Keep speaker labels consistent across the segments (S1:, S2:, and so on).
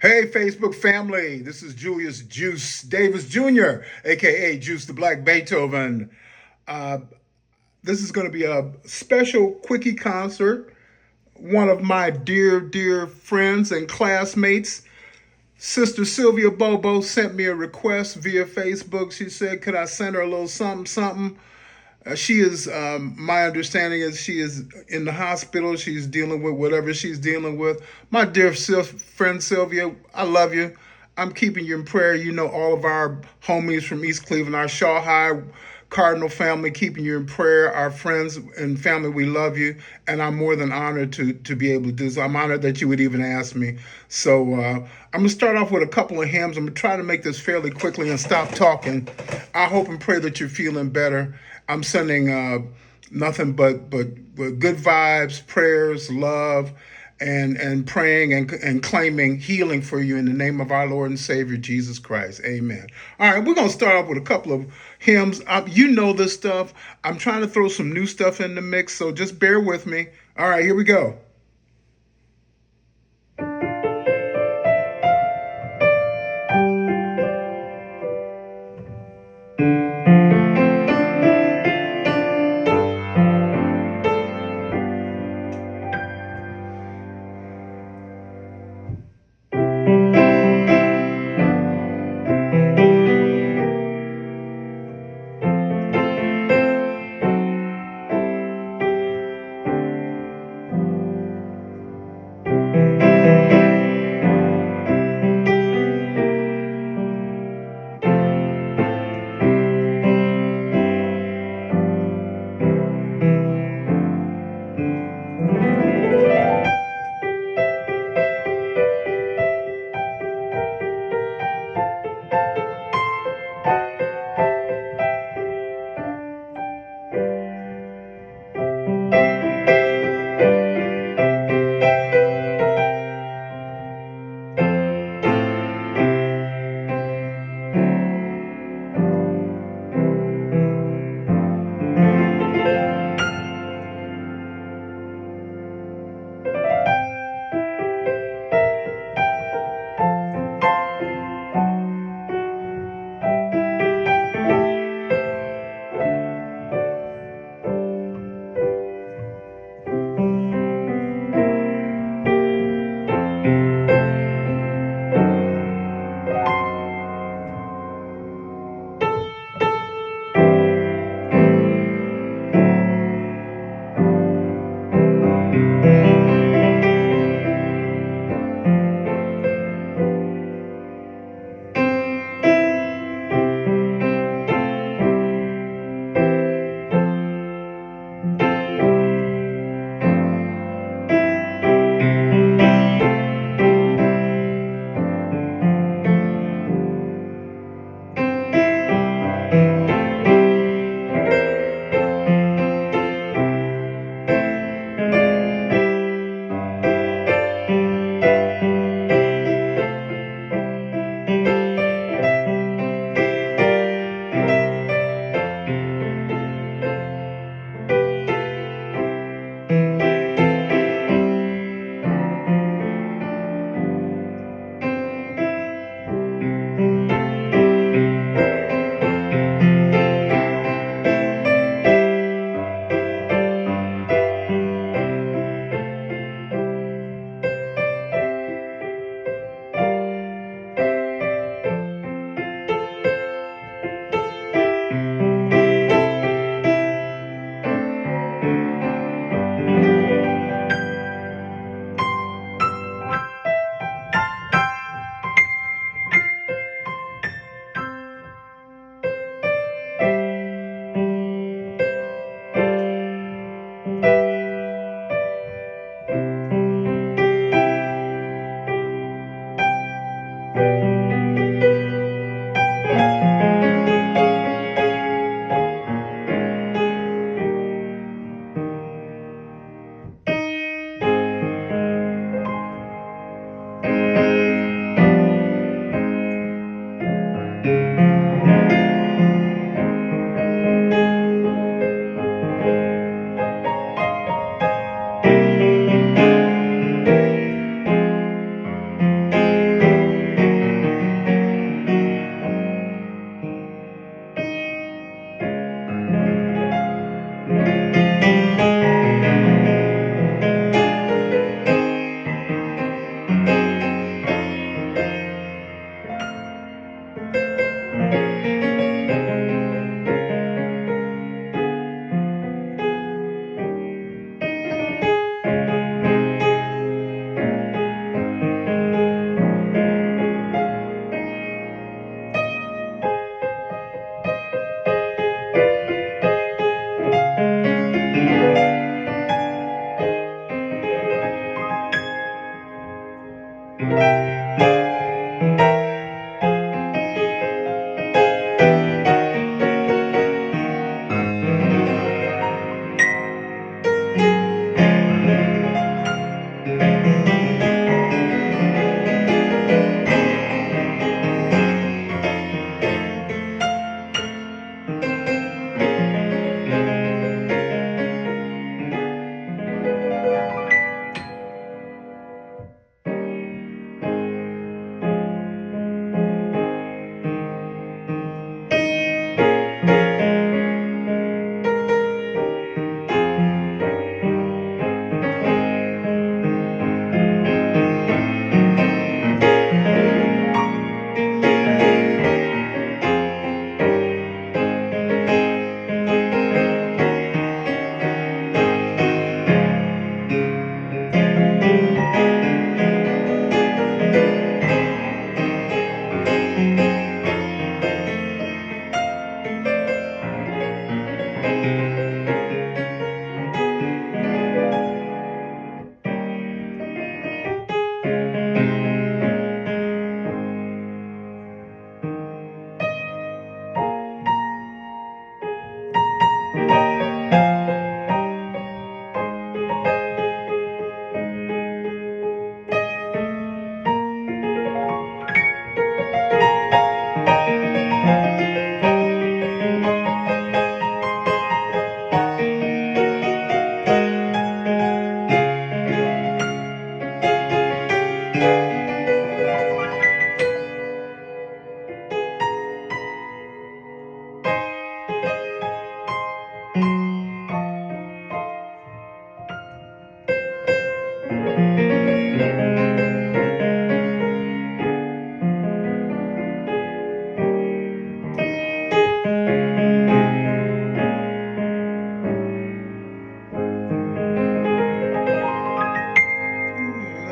S1: Hey, Facebook family, this is Julius Juice Davis Jr., aka Juice the Black Beethoven. Uh, this is going to be a special quickie concert. One of my dear friends and classmates, Sister Sylvia Bobo, sent me a request via Facebook. She said, could I send her a little something, something? She is, my understanding is she is in the hospital. She's dealing with whatever she's dealing with. My dear friend Sylvia, I love you. I'm keeping you in prayer. You know, all of our homies from East Cleveland, our Shaw High Cardinal family, keeping you in prayer. Our friends and family, we love you. And I'm more than honored to be able to do so. I'm honored that you would even ask me. So I'm going to start off with a couple of hymns. I'm going to try to make this fairly quickly and stop talking. I hope and pray that you're feeling better. I'm sending nothing but good vibes, prayers, love, and praying and claiming healing for you in the name of our Lord and Savior Jesus Christ. Amen. All right, we're gonna start off with a couple of hymns. You know this stuff. I'm trying to throw some new stuff in the mix, so just bear with me. All right, here we go.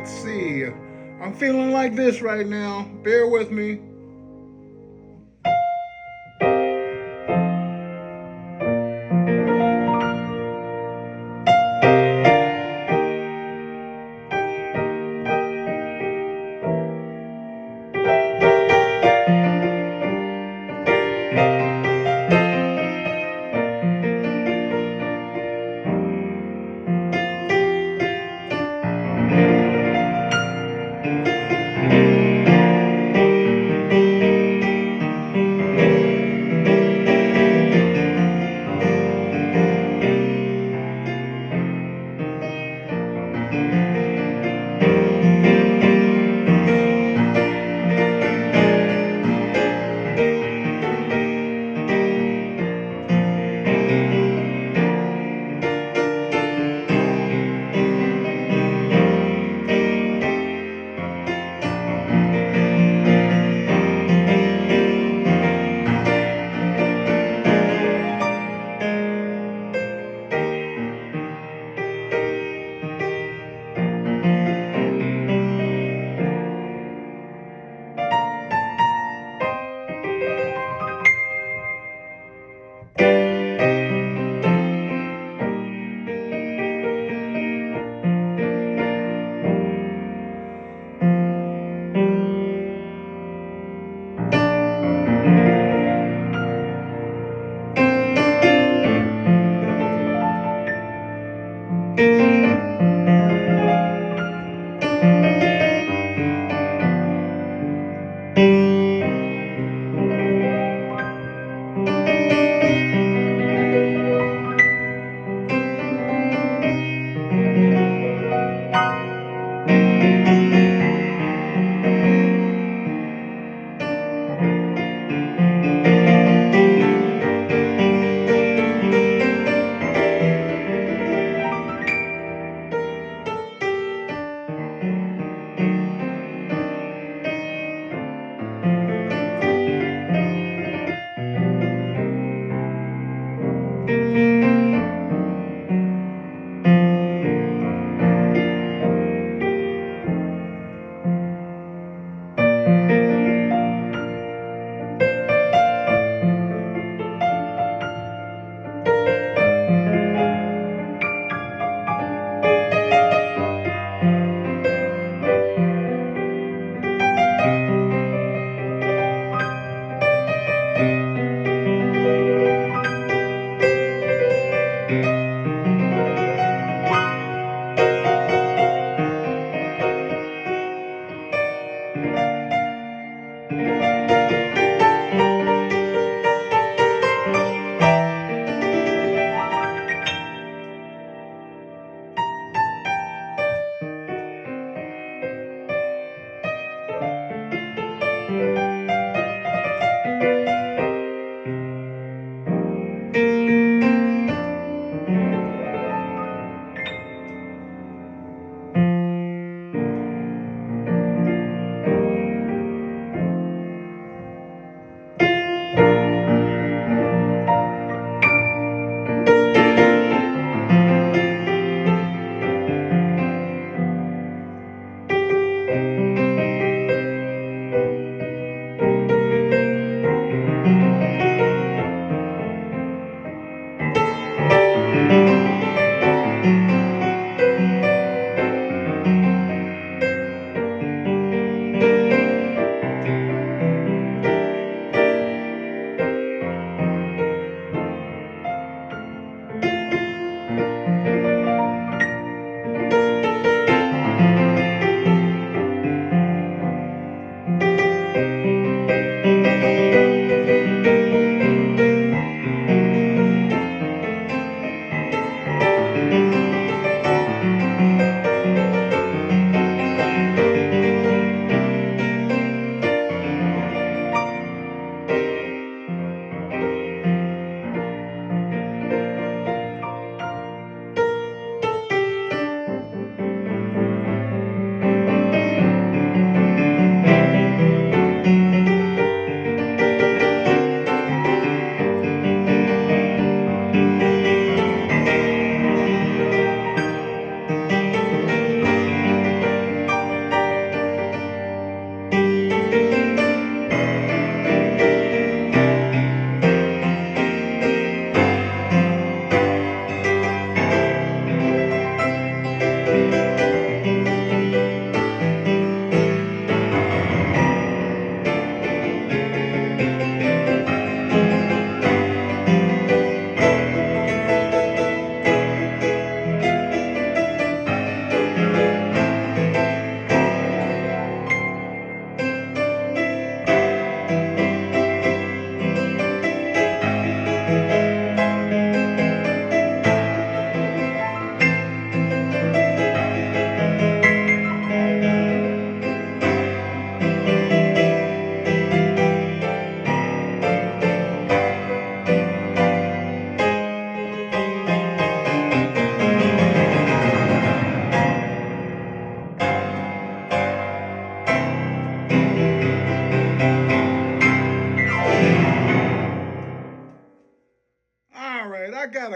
S1: Let's see. I'm feeling like this right now. Bear with me.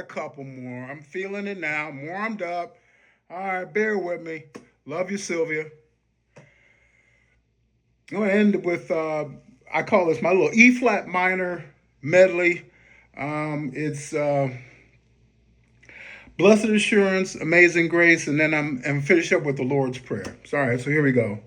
S1: a couple more. I'm feeling it now. I'm warmed up. All right, bear with me. Love you, Sylvia. I'm going to end with, I call this my little E flat minor medley. It's Blessed Assurance, Amazing Grace, and then I'm finish up with the Lord's Prayer. Sorry, so here we go.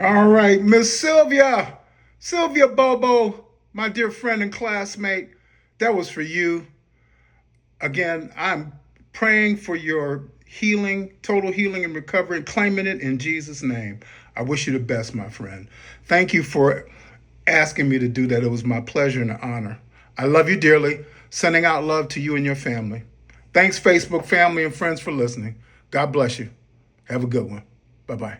S1: All right, Miss Sylvia. Sylvia Bobo, my dear friend and classmate, that was for you. Again, I'm praying for your healing, total healing and recovery, and claiming it in Jesus' name. I wish you the best, my friend. Thank you for asking me to do that. It was my pleasure and an honor. I love you dearly. Sending out love to you and your family. Thanks, Facebook family and friends, for listening. God bless you. Have a good one. Bye-bye.